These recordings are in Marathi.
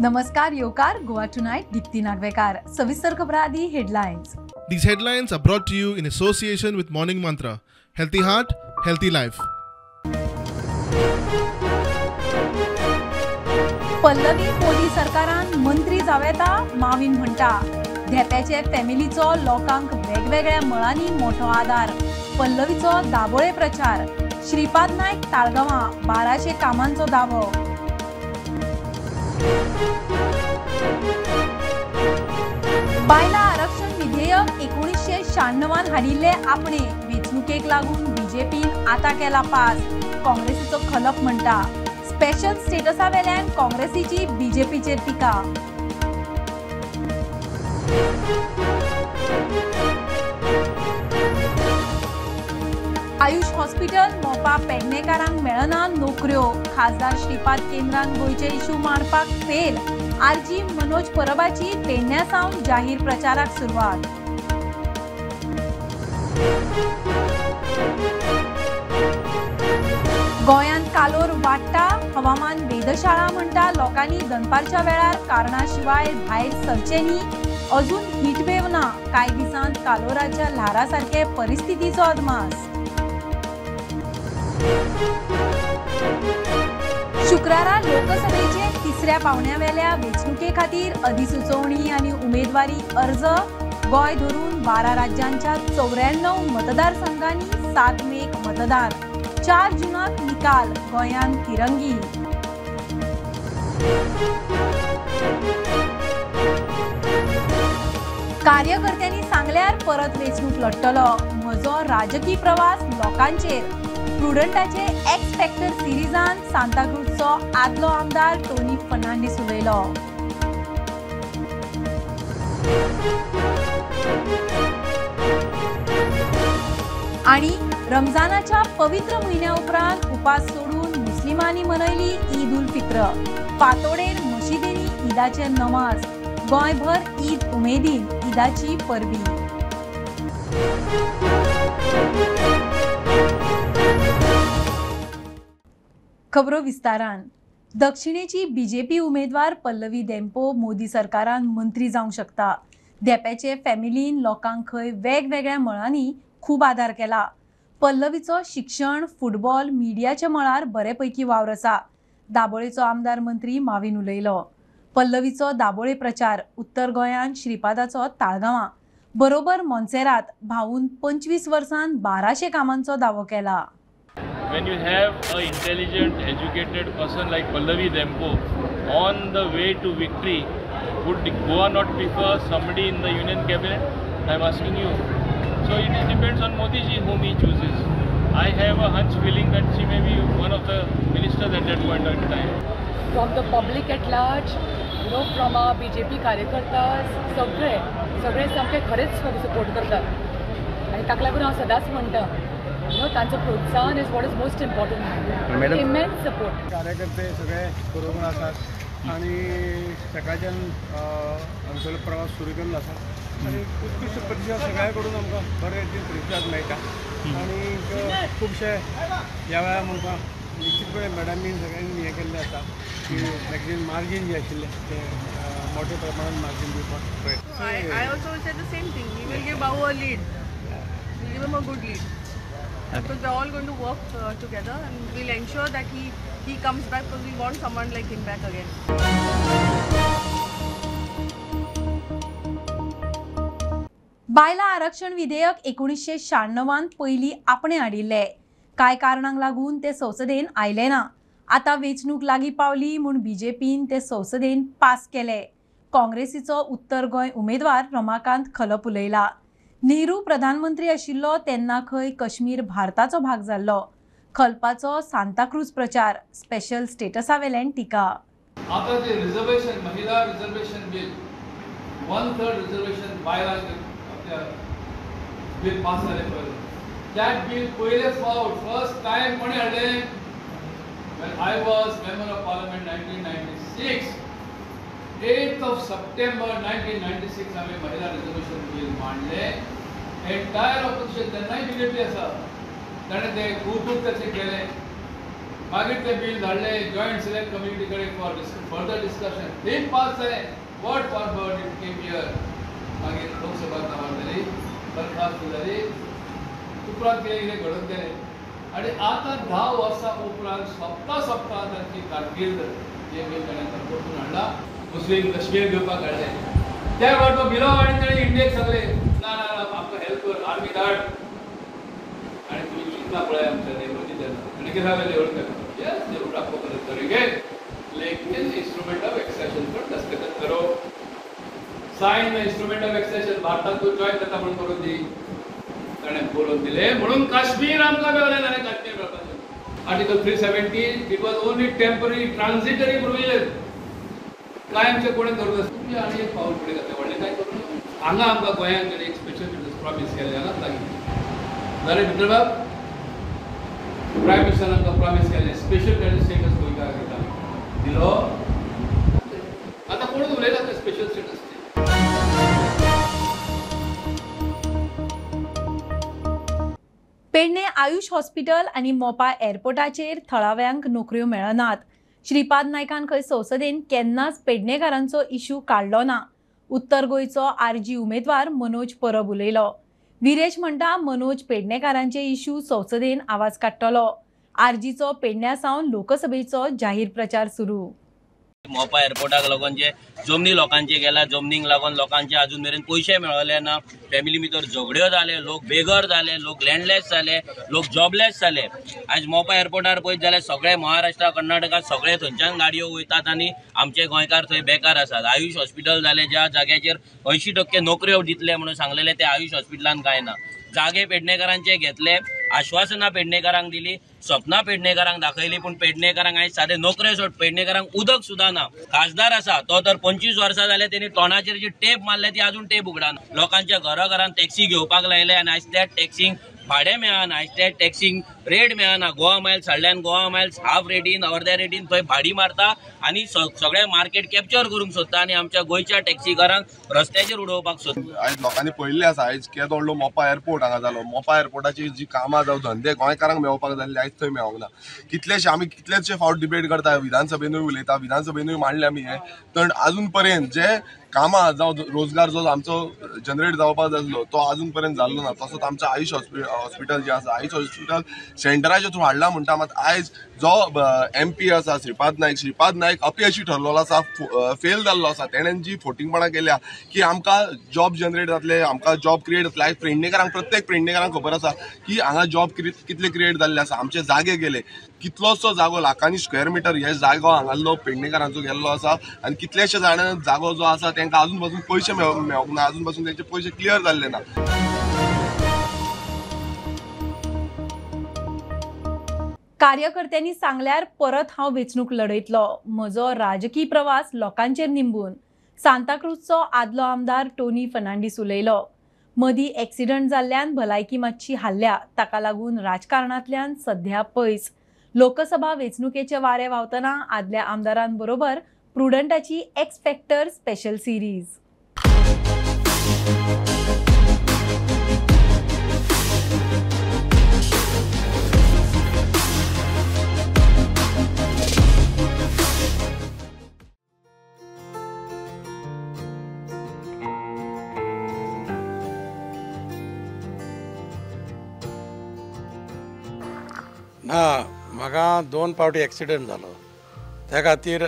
नमस्कार योकार गोवा टुनाइट दीप्ती नागवेकार सविस्तर खबरां आदी headlines. These headlines are brought to you in association with Morning Mantra. Healthy heart, healthy life. Pallavi Modi सरकारान मंत्री जावेता माविन म्हणटा. धेप्याचे फॅमिलीचो लोकांक वेगवेगळ्या मळांनी मोठो आदार. पल्लवीचो दाबोळे प्रचार. श्रीपाद नायक ताळगांवां 1200 कामांचो दावो. बायला आरक्षण विधेयक 1996 हाडिल्ले आपणे वेंचणुकेक लागून बीजेपीन आता केला पास. काँग्रेसीचो खलप म्हणटा. स्पेशल स्टेटसा वेल्यान काँग्रेसीची बीजेपीचेर टिका. आयुष हॉस्पिटल मोपा पेडणेकारांक मेळना नोकऱ्यो. खासदार श्रीपाद केंद्रान गोंयचे इशू मांडपाक फेल. आरजी मनोज परबाची पेडण्या सावन जाहीर प्रचाराक सुरवात. गोंयांत कालोर वाडटा. हवामान वेधशाळा म्हणटा लोकांनी दनपारच्या वेळार कारणा शिवाय भायर सरचे न्ही. अजून हीटवेव ना. कांय दिसांत कालोराच्या ल्हारा सारखे परिस्थितीचो अदमास. शुक्रारा लोकसभेचे तिसऱ्या पावण्यावेल्या वेंचणुके खातीर अधिसुचोवणी आनी उमेदवारी अर्ज. गोंय धरून 12 राज्यांच्या 94 मतदारसंघांनी 7 मेक मतदान. 4 जूनाक निकाल. गोंयांत तिरंगी. कार्यकर्त्यांनी सांगल्यार परत वेंचणूक लढटलो. म्हजो राजकी प्रवास लोकांचेर. प्रुडंटाचे एक्स फॅक्टर सिरीजान सांताक्रूजचो आदलो आमदार टोनी फर्नांडीस उलयलो. आणि रमजानाच्या पवित्र म्हयन्या उपरांत उपास सोडून मुस्लिमांनी मनयली ईद उल फित्र. फातोडेर मशिदींनी ईदाचे नमाज. गोंयभर ईद उमेदीन ईदाची परबी. खबरो विस्तारान. दक्षिणेची बीजेपी उमेदवार पल्लवी धेंपो मोदी सरकारान मंत्री जावंक शकता. धेप्याचे फॅमिलीन लोकांक खंय वेगवेगळ्या मळांनी खूब आदार केला. पल्लवीचो शिक्षण, फुटबॉल, मिडियाच्या मळार बरेपैकी वावर आसा. दाबोळेचो आमदार मंत्री माविन उलयलो. पल्लवीचो दाबोळे प्रचार. उत्तर गोंयांत श्रीपादाचो ताळगांवां. बरोबर मोन्सेरात भाऊन 25 वर्सांत 1200 कामांचो दावो केला. When you have an intelligent, educated person like Pallavi Dhempo on the way to victory, would Goa not prefer somebody in the Union Cabinet? I am asking you. So it depends on Modi ji whom he chooses. I have a hunch feeling that she may be one of the ministers at that point in time. From the public at large, from our BJP कार्यकर्तास सगळे सामके खरेच सपोर्ट करतात. आणि ताका लागून हांव सदांच म्हणटा तांचो प्रोत्साहन is what is most important. Immense support. कार्यकर्ते सगळे बरोबर आसात आणि सकाळच्यान हांगसरलो प्रवास सुरू केल्लो आसा आणि उत्कृश्ट प्रतिसाद सगळ्या कडून आमकां बरे प्रतिसाद मेळटा. आणि खुबशे ह्या वेळार आमकां निश्चितपणे मॅडमीन सगळ्यांनी हें केल्लें आसा की मॅक्झिमम मार्जीन जे आशिल्लें ते मोठ्या प्रमाणात मार्जीन दिवपाक प्रयत्न. I also said the same thing. We will give Babu a lead. We'll give him a good lead. Because we're all going to work together and we'll ensure that he comes back because we want someone like him back again. बायला आरक्षण विधेयक 1996 पयली आपणे हाडिल्ले. काय कारणांक लागून ते संसदेन आयले ना. आता वेंचणूक लागीं पावली म्हूण बीजेपीन ते संसदेन पास केले. काँग्रेसीचो उत्तर गोंय उमेदवार रमाकांत खलप उलयला. नेहरू प्रधानमंत्री आशिल्लो तेन्ना खंय काश्मीर भारताचो भाग जाल्लो. खलपाचो सांताक्रूज प्रचार. स्पेशल स्टेटसा वेल्यान टिका. आता जे रिझर्वेशन महिला रिझर्वेशन बिल 1/3 रिझर्वेशन बायला बिल पास झाले पहिले. दॅट बिल पहिले फर्स्ट टाइम कोणी हाडले? when I was member of parliament 1996, 8th of September 1996 आम्ही महिला रिझर्वेशन बिल मांडले. एंटायर ऑपोजिशन त्यांनाही बीजेपी असा त्याने ते खूप त्याचे केले. मागीर ते बिल धाडले जॉयंट सिलेक्ट कमिटी कडेन फॉर फर्दर डिस्कशन. ते पास जालें word for word it came here. मागीर लोकसभा नावारतली बरखास्त जाली. उपरांत कितें कितें घडोवन गेलें आनी आतां 10 वर्सां उपरांत सोंपता तांची कारकीर्द जे बिल ताणें परतून हाडला. मुस्लीम कश्मीर घेवपाक हाडलें. त्या वेळार तो भिलो आनी ताणें इंडियेक सांगलें ना ना ना आमकां हेल्प कर आर्मी धाड आनी तुमी चिंता पळय आमच्या नेहरूची तेन्ना आनी कितें सांगलें नेहरू यस जरूर आपको मदद करेंगे लेकिन इंस्ट्रूमेंट ऑफ एक्सेशन पर दस्तखत करो. Sign the instrument of accession भारताक तूं जॉइन जाता म्हणून करून दी. ताणें बरोवन दिलें म्हणून काश्मीर आमकां मेळलें. ताणें काश्मीर मेळपाचें. Article 370 it was only temporary transitory provision. कायमचे कोणें धरून तुमी आनी एक पावल फुडें घातलें व्हडलें काय करूं. हांगा आमकां गोंयांत एक स्पेशल स्टेटस प्रॉमीस केलें हांगाच लागीं जालें भितरबाब. प्रायम मिनिस्टरान आमकां प्रॉमीस केलें स्पेशल स्टेटस गोंयकार दिता दिलो. आतां कोणूच उलयना ते special status. Pedne Ayush hospital आणि मोपा एअरपोर्टाचेर थळाव्यांक नोकऱ्यो मेळनात. श्रीपाद नायकान खंय संसदेन केन्नाच पेडणेकारांचो इश्यू काडलो ना. उत्तर गोंयचो आरजी उमेदवार मनोज परब उलयलो. विरेश म्हणटा मनोज पेडणेकारांचे इश्यू संसदेन आवाज काडटलो. आरजीचो पेडण्यां सावन लोकसभेचो जाहीर प्रचार सुरू. मोपा एअरपोर्टाक लागून जे जमनी लोकांचे गेला जमनीक लागून लोकांचे अजून मेरेन पयशे मेळले ना. फॅमिली भितर झगड्यो जाले. लोक बेगर जाले. लोक लँडलेस जाले. लोक जॉबलेस जाले. आज मोपा एअरपोर्टार पळयत जाल्यार सगळे महाराष्ट्रा कर्नाटका सगळे थंयच्यान गाडयो वयतात आनी आमचे गोंयकार थंय बेकार आसात. आयुष हॉस्पिटल जाले ज्या जाग्याचेर 80% नोकऱ्यो दितले म्हणून सांगलेले ते आयुष हॉस्पिटलान कांय ना. जागे पेडणेकारांचे घेतले. आश्वासनां पेडणेकारांक दिली. स्वप्नां पेडणेकारांक दाखयली पूण पेडणेकारांक आयज सादे नोकऱ्यो सोड पेडणेकारांक उदक सुद्दां ना. खासदार आसा तो तर 25 वर्सां जाले तेणी तोंडाचेर जी टेप मारले ती अजून टेप उगडाना. लोकांच्या घराघरांत टॅक्सी घेवपाक लायले आनी आयज त्या टॅक्सींक भाडें मेळना. आयज त्या टॅक्सींक रेट मेळना. गोवा मायल्स हाडल्यान गोवा मायल्स हाफ रेटीन अर्द्या रेटीन थंय भाडी मारता आनी सगळे मार्केट कॅप्चर करूंक सोदता आनी आमच्या गोंयच्या टॅक्सीकारांक रस्त्याचेर उडोवपाक सोदता. आयज लोकांनी पळयल्लें आसा आयज केदो व्हडलो मोपा एअरपोर्ट हांगा जालो. मोपा एअरपोर्टाची जी कामां जावं धंदे गोंयकारांक मेळपाक जाल्ले आयज थंय मेळोंक ना. कितलेशे आमी कितलेशे फावट डिबेट करता विधानसभेनूय उलयता विधानसभेनूय मांडले आमी हे पण अजून पर्यंत जे कामां जावं रोजगार जो आमचो जनरेट जावपाक जाल्लो तो अजून पर्यंत जाल्लो ना. तसोच आमचो आयुष हॉस्पिटल जे आसा आयुष हॉस्पिटल सेंटराच्या थ्रू हाडला म्हणटा मात आयज जो MP आसा श्रीपाद नायक अपयशी ठरलेलो आसा. फेल जाल्लो आसा. तेणेन जी फोटिंगपणां केल्या की आमकां जॉब जनरेट जातले आमकां जॉब क्रिएट जातले. आयज पेडणेकारांक प्रत्येक पेडणेकारांक खबर आसा की हांगा जॉब कितले क्रिएट जाल्ले आसा. आमचे जागे गेले. कितलोसो जागो लाखांनी स्क्वेअर मिटर हे जागो हांगालो पेडणेकारांचो गेल्लो आसा आनी कितलेशे जाणांक जागो जो आसा तांकां अजून पासून पयशे मेळोंक ना. अजून पासून तांचे पयशे क्लियर जाल्ले ना. कार्यकर्त्यांनी सांगल्यार परत हांव वेंचणूक लढयतलो. म्हजो राजकीय प्रवास लोकांचेर निंबून सांताक्रूजचो आदलो आमदार टोनी फर्नांडीस उलयलो. मदीं एक्सिडंट जाल्ल्यान भलायकी मातशी हाल्ल्या ताका लागून राजकारणांतल्यान सध्या पयस. लोकसभा वेंचणुकेचे वारे व्हांवतना आदल्या आमदारांबरोबर प्रुडंटाची एक्स फॅक्टर स्पेशल सिरीज. ना म्हाका 2 फावटी एक्सिडंट जालो. त्या खातीर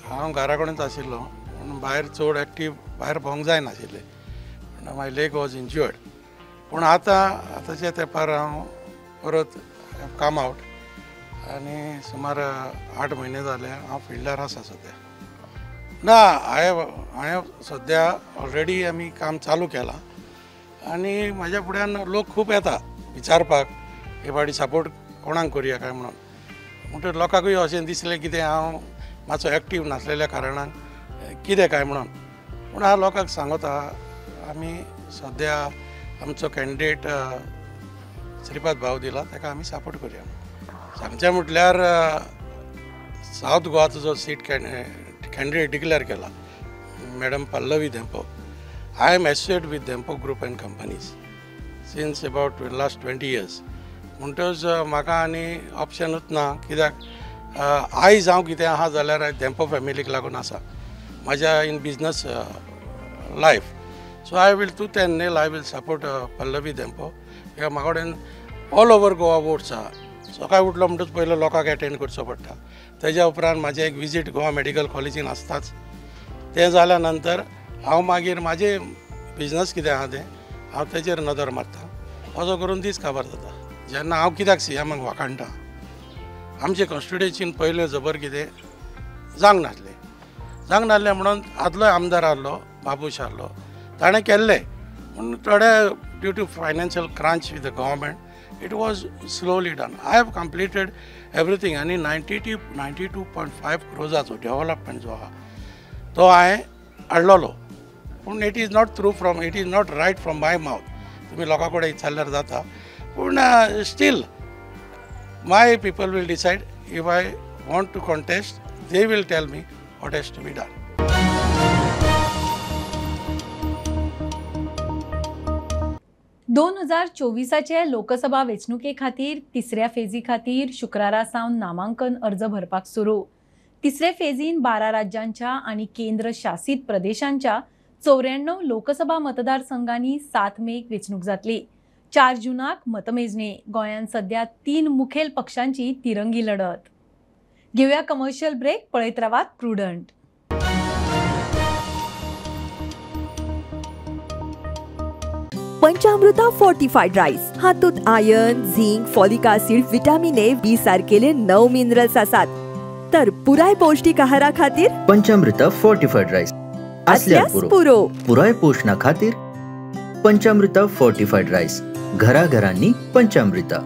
हांव घरा कडेनच आशिल्लो पूण भायर चड एक्टीव भायर भोंवंक जायनाशिल्लें. माय लेग वॉज इंज्युअर्ड. पूण आतांच्या तेंपार हांव परत कम आवट आनी सुमार 8 म्हयने जाले हांव फिल्डार आसा सद्या. ना हांवें सद्या ऑलरेडी आमी काम चालू केलां आनी म्हाज्या फुड्यान लोक खूब येता विचारपाक हे फावटी सपोर्ट कोणाक करुया काय म्हणून. म्हणटकीर लोकांकूय अशें दिसलें कितें हांव मातसो एक्टीव नासलेल्या कारणान कितें काय म्हणून. पूण हांव लोकांक सांगता आमी सद्या आमचो कॅन्डिडेट श्रीपाद भाऊ दिला ताका आमी सपोर्ट करुया. सांगचें म्हटल्यार सावथ गोवाचो जो सीट कॅन्डिडेट डिक्लेअर केला madam Pallavi Dempo. I am associate with Dempo group and companies since about last 20 years. म्हणटच म्हाका आनी ऑप्शनूच ना कित्याक आयज हांव कितें आहा जाल्यार धेंपो फॅमिलीक लागून आसा म्हाज्या in business life. So I will to and nail I will support Pallavi Dempo. कित्याक म्हाका कडेन ऑल ओवर गोवा वोट्स आहा. सकाळीं उठलो म्हणटच पयलो लोकांक अटेंड करचो पडटा. तेज्या उपरांत म्हाजें एक विजीट गोवा मेडिकल कॉलेजीन आसताच. तें जाल्या नंतर हांव मागीर म्हाजें बिजनस कितें आहा तें हांव तेजेर नदर मारता. असो करून दीस काबार जाता. जेन्ना हांव कित्याक सीएमाक वाखाणटा आमचे कॉन्स्टिट्युएन्सीन पयलें जबर कितें जावंक नासलें म्हणून आदलोय आमदार आहलो बाबूश आहलो ताणें केल्लें पूण थोडे due to financial crunch with the government it was slowly done. I have completed everything आनी 92.5 क्रोजाचो डेव्हलपमेंट जो आहा तो हांवें हाडलोलो. पूण it is not right from my mouth. तुमी लोकां कडेन विचारल्यार जाता. पूण still my people will decide if I want to contest. They will tell me what has to be done. 2024चे लोकसभा वेंचणुके खातीर तिसऱ्या फेजी खातीर शुक्रारा सावन नामांकन अर्ज भरपाक सुरू. तिसरे फेजीन 12 राज्यांच्या आनी केंद्र शासीत प्रदेशांच्या 94 लोकसभा मतदारसंघांनी 7 मेक वेंचणूक जातली. 4 जूनाक मतमेजणी. गोंयांत सध्या 3 मुखेल पक्षांची तिरंगी लढत. घेऊया कमर्शियल ब्रेक. पळयत रावात प्रुडंट. पंचामृता फोर्टिफाईड राईस हातूंत iron, zinc, folic acid, vitamin A, B सारकेले 9 मिनरल्स आसात. तर पुराय पौष्टिक आहारा खातीर पंचामृता फोर्टिफाईड राईस असल्यास पुरो. पुराय पोषणा खातीर पंचामृता फोर्टिफाईड राईस. घराघरांनी पंचामृता.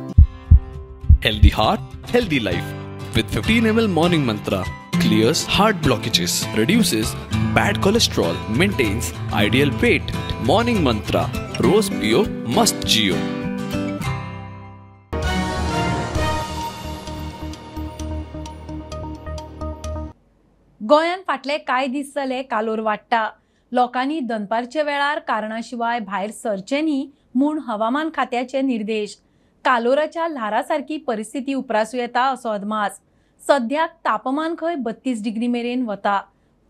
Healthy heart, healthy life. With 15 ml Morning Mantra, clears heart blockages, reduces bad cholesterol, maintains ideal weight. Morning Mantra, रोज पियो मस्त जियो. गोंयांत फाटले कांय दीस जाले कालोर वाडटा. लोकांनी दनपारच्या वेळार कारणा शिवाय भायर सरचें न्ही म्हूण हवामान खात्याचे निर्देश. कालोराच्या ल्हारा सारकी परिस्थिती उप्रासूं येता असो अदमास. सद्याक तापमान खंय 32 डिग्री मेरेन वता.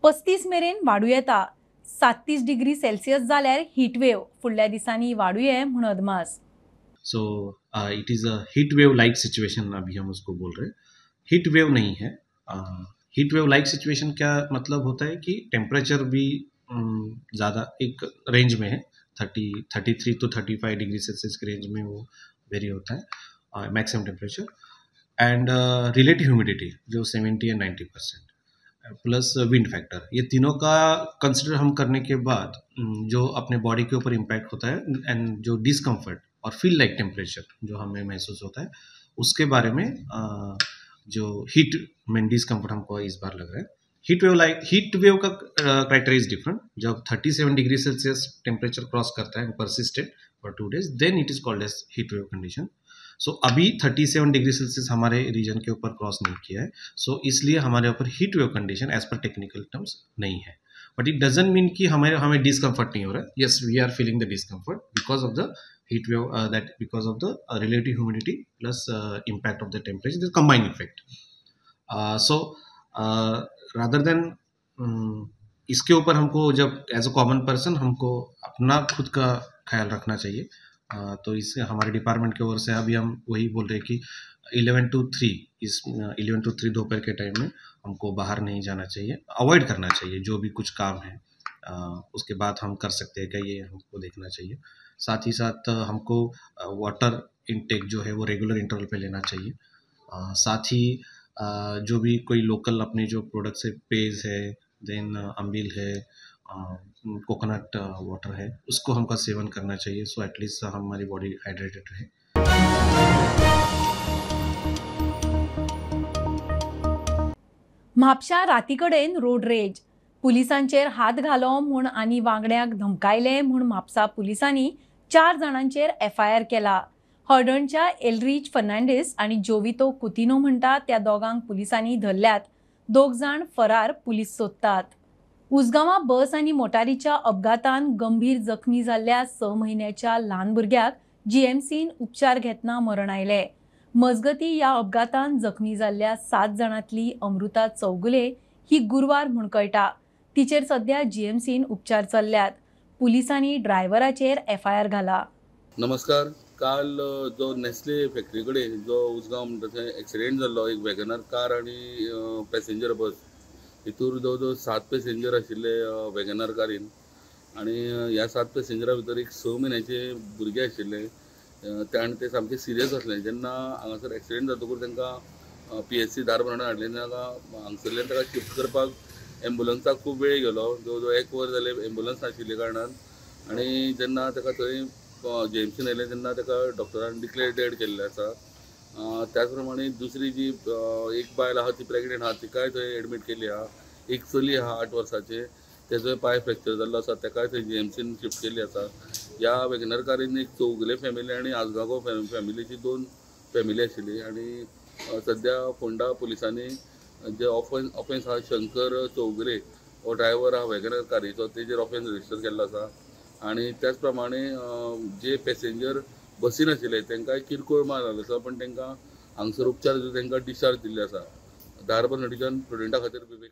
35 मेरेन वाडूं येता. 37 डिग्री सेल्सियस जाल्यार हीटवेव फुडल्या दिसांनी वाडूं ये म्हूण अदमास. So it is a heat wave like situation. अभी हम उसको बोल रहे हैं. हीट वेव नहीं है. हीट वेव लाइक सिचुएशन क्या मतलब होता है कि टेम्परेचर भी ज़्यादा एक रेंज में है. 33 to 35 degree Celsius K range में वो वेरी होता है maximum temperature. End relative humidity जो 70 and 90% प्लस विंड फैक्टर. ये तीनों का कंसिडर हम करने के बाद जो अपने बॉडी के ऊपर इम्पैक्ट होता है एंड जो डिस्कम्फर्ट और फील लाइक टेम्परेचर जो हमें महसूस होता है उसके बारे में जो हीट में डिस्कम्फर्ट हमको इस बार लग रहा है. हीट वेव का क्राइटेरिया इज डिफरेंट. जब 37 डिग्री सेल्सियस टेम्परेचर क्रॉस करता है persistent for 2 days then it is called as heat wave condition. So अभी 37 डिग्री सेल्सियस हमारे रीजन के ऊपर क्रॉस नहीं किया है. सो इसलिए हमारे ऊपर हीट वेव कंडीशन एज पर टेक्निकल टर्म्स नहीं है. बट इट डजंट मीन कि हमें डिस्कम्फर्ट नहीं हो रहा है. Yes, we are feeling the discomfort because of the heat wave, that because of the relative humidity plus impact of the temperature, this combined effect. So rather than इसके ऊपर हमको जब एज अ कॉमन पर्सन हमको अपना खुद का ख्याल रखना चाहिए. तो इससे हमारे डिपार्टमेंट की ओर से अभी हम वही बोल रहे हैं कि 11 to 3 दोपहर के टाइम में हमको बाहर नहीं जाना चाहिए. अवॉइड करना चाहिए जो भी कुछ काम है. उसके बाद हम कर सकते हैं क्या, ये हमको देखना चाहिए. साथ ही साथ हमको वाटर इनटेक जो है वो रेगुलर इंटरवल पे लेना चाहिए. साथ ही जो भी कोई लोकल अपने जो प्रोडक्ट्स है, पेज है, देन अम्बिल है, कोकोनट वाटर है, उसको हमका सेवन करना चाहिए. सो एटलीस्ट हमारी बॉडी हाइड्रेटेड रहे. म्हापशा राती कडेन रोड रेज. पुलिसांचेर हात घालो म्हूण आनी वांगड्यांक धमकायले म्हूण म्हापसा पुलिसांनी 4 जाणांचेर FIR केला. हॉर्डणच्या एलरिच फर्नांडीस आनी जोवितो कुतिनो म्हणटा त्या दोगांक पुलिसांनी धरल्यात. 2 जाण फरार पुलीस सोदतात. उसगांवां बस आनी मोटारीच्या अपघातान गंभीर जखमी जाल्ल्या 6 म्हयन्याच्या ल्हान भुरग्याक GMCन उपचार घेतना मरण आयले. मजगती या अपघातान जखमी जाल्ल्या 7 जाणांतली अमृता चौगुले ही गुरुवार म्हूण कळटा. तिचेर सध्या जीएमसीन उपचार चल्ल्यात. पुलिसांनी ड्रायव्हराचेर FIR घाला. नमस्कार. काल जो नेस्ले फॅक्टरी कडेन जो उसगांव म्हणटा थंय एक्सिडेंट जाल्लो, एक वॅगनार कार आनी पॅसेंजर बस, हितूर जवळ जवळ 7 पॅसेंजर आशिल्ले वॅगनार कारीन आनी ह्या 7 पॅसेंजरा भितर एक 6 म्हयन्याचे भुरगे आशिल्ले. आनी ते सामके सिरियस आसले. जेन्ना हांगासर एक्सिडेंट जातकूर तांकां PSC धारबांदोड्यां हाडले. ताका हांगसरल्यान ताका शिफ्ट करपाक एम्बुलन्साक खूब वेळ गेलो. जवळ जवळ 1 वर जालें एम्बुलन्स नाशिल्ले कारणान. आनी जेन्ना ताका थंय जीएमसीन येयलें तेन्ना ताका डॉक्टरान डिक्लेअर डेड केल्लें आसा. त्याच प्रमाणे दुसरी जी एक बायल आहा ती प्रेग्नेंट आहा, तिकाय थंय एडमीट केल्ली आहा. एक चली आहा 8 वर्साचें, तेजोय पांय फ्रॅक्चर जाल्लो आसा, ताकाय थंय जीएमसीन शिफ्ट केल्ली आसा. ह्या वॅगनार कारीन एक चौगुले फॅमिली आनी आजगांव फॅमिलीची 2 फॅमिली आशिल्ली. आनी सद्या फोंडा पुलिसांनी जे ऑफेन्स आहा शंकर चौगुले हो ड्रायव्हर आहा वॅगनार कारीचो, तेजेर ऑफेन्स रजिस्टर केल्लो आसा. आनी त्याच प्रमाणे जे पॅसेंजर बसीन आशिल्ले तांकांय किरकोळ मार जाल्लो आसा, पण तांकां हांगसर उपचार दिवन तांकां डिस्चार्ज दिल्ले आसा. धारबांदोडेच्यान स्टुडंटा खातीर विवेक.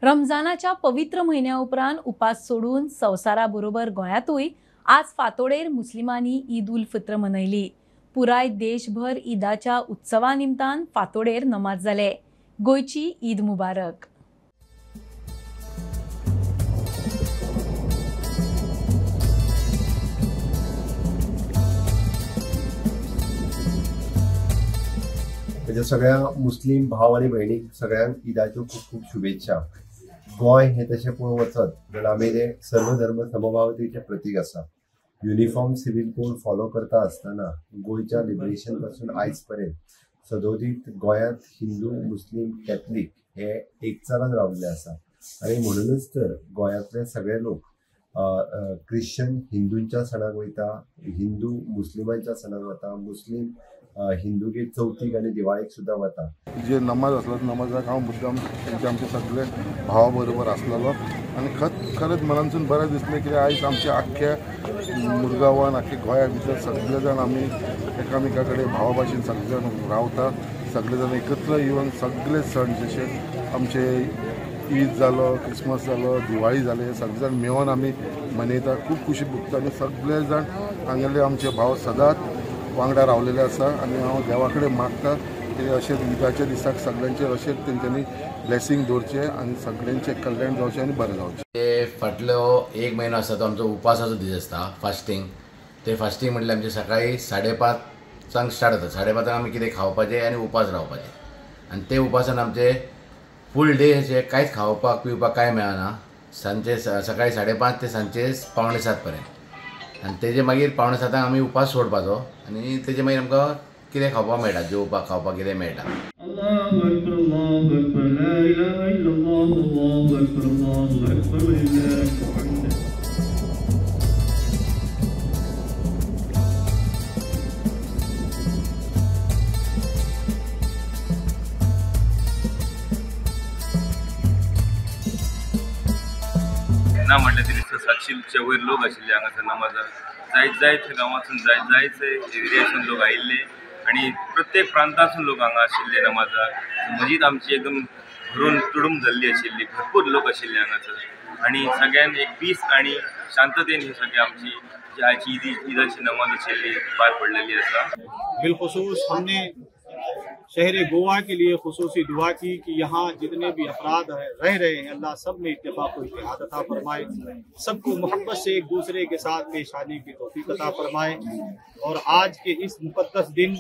रमजानाच्या पवित्र म्हयन्या उपरांत उपास सोडून संवसारा बरोबर गोंयांतूय आज फांतोडेर मुस्लिमांनी ईद उल फित्र मनयली. पुराय देशभर ईदाच्या उत्सवा निमतान फांतोडेर नमाज जाले. गोंयची ईद मुबारक. म्हणजे सगळ्या मुस्लिम भाव आणि भयणीक सगळ्यांक ईदाच्यो खूब खूब शुभेच्छा. गोंय हे तशें पळोवंक वचत जाल्यार आमी सर्व धर्म समभावतेचें प्रतीक आसा. युनिफॉर्म सिव्हिल कोड फॉलो करता आसतना गोंयच्या लिबरेशन पासून आयज पर्यंत सदोदीत गोंयांत हिंदू मुस्लिम कॅथलीक हे एकचारान रावल्ले आसा. आनी म्हणूनच तर गोंयांतले सगळे लोक क्रिश्चन हिंदूंच्या सणाक वयता, हिंदू मुस्लिमांच्या सणाक वता, मुस्लिम हिंदूगे चवथीक आनी दिवाळीक सुद्दां वता. जे नमाज आसलो नमाजाक हांव मुद्दाम तेंचे आमचे सगळे भावा बरोबर आसलेलो आनी खरेंच मनांतसून बरें दिसलें की आयज आमचे आख्ख्या मुरगांवान आख्खे गोंया भितर सगळे जाण आमी एकामेका कडेन भावा भाशेन सगळे जाण रावता. सगळे जाण एकत्र येवन सगळे सण जशे आमचे ईद जालो, क्रिसमस जालो, दिवाळी जाले, हे सगळे जाण मेळोन आमी मनयता. खूब खुशी भोगता आनी सगळे जाण हांगेले आमचे भाव सदांच वांगडा रावलेले आसा. आनी हांव देवा कडेन मागता की अशेंच ईदाच्या दिसाक सगळ्यांचेर अशेंच तेंच्यांनी ब्लेसिंग दवरचें आनी सगळ्यांचें कल्याण जावचें आनी बरें जावचें. ते फाटलो 1 म्हयनो आसा तो आमचो उपासाचो दीस आसता, फास्टींग. ते फास्टींग म्हटल्यार आमचे सकाळी 5:30 स्टार्ट जाता. 5:30 आमी कितें खावपाचें आनी उपास रावपाचें. आनी ते उपासान आमचे फूल डे अशें कांयच खावपाक पिवपाक कांय मेळना. सांजचे सकाळी 5:30 ते सांजचे 6:45 पर्यंत. आनी तेजे मागीर 6:45 आमी उपास सोडपाचो आनी तेजे मागीर आमकां कितें खावपाक मेळटा, जेवपाक खावपाक कितें मेळटा. ना म्हटल्यार तरी 700च्या वयर लोक आशिल्ले हांगासर नमाजाक. जायत गांवांतसून जायत एरियासून लोक आयिल्ले आनी प्रत्येक प्रांतासून लोक हांगा आशिल्ले नमाजाक. मजीद आमची एकदम भरून तुडूंब जाल्ली आशिल्ली, भरपूर लोक आशिल्ले हांगासर आनी सगळ्यांक एक पीस आनी शांततेन ही सगळी आमची जी आयची ईदाची नमाज आशिल्ली पार पडलेली आसा. बिलखुसूस हमने शहर गोवा के लिए खुसूसी दुआ की कि यहाँ जितने भी अफराद रह रहे हैं अल्लाह सब में इत्तेफाक व इत्तेहाद अता फरमाए, सबको मोहब्बत से एक दूसरे के साथ पेश आने की तौफीक अता फरमाए. और आज के इस मुक़द्दस दिन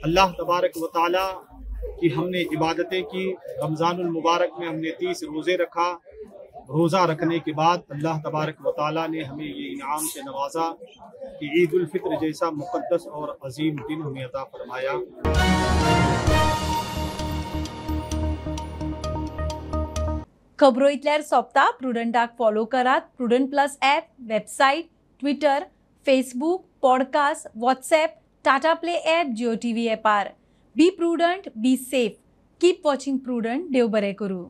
अल्लाह तबारक व तआला की हमने इबादतें की. रमज़ानुल मुबारक में हमने 30 रोज़े रखा. रोज़ा रखने के बाद अल्लाह तबारक व तआला ने हमें ये इनाम से नवाजा कि ईद उल फित्र जैसा मुक़द्दस और अजीम दिन हमें अता फरमाया. खबरो इतल्यार सोंपता. प्रुडंटाक फॉलो करात. Prudent plus app, website, Twitter, Facebook, podcast, WhatsApp, Tata play app, Jio TV ॲपार. Be Prudent, be safe. Keep watching Prudent. देव बरें करूं.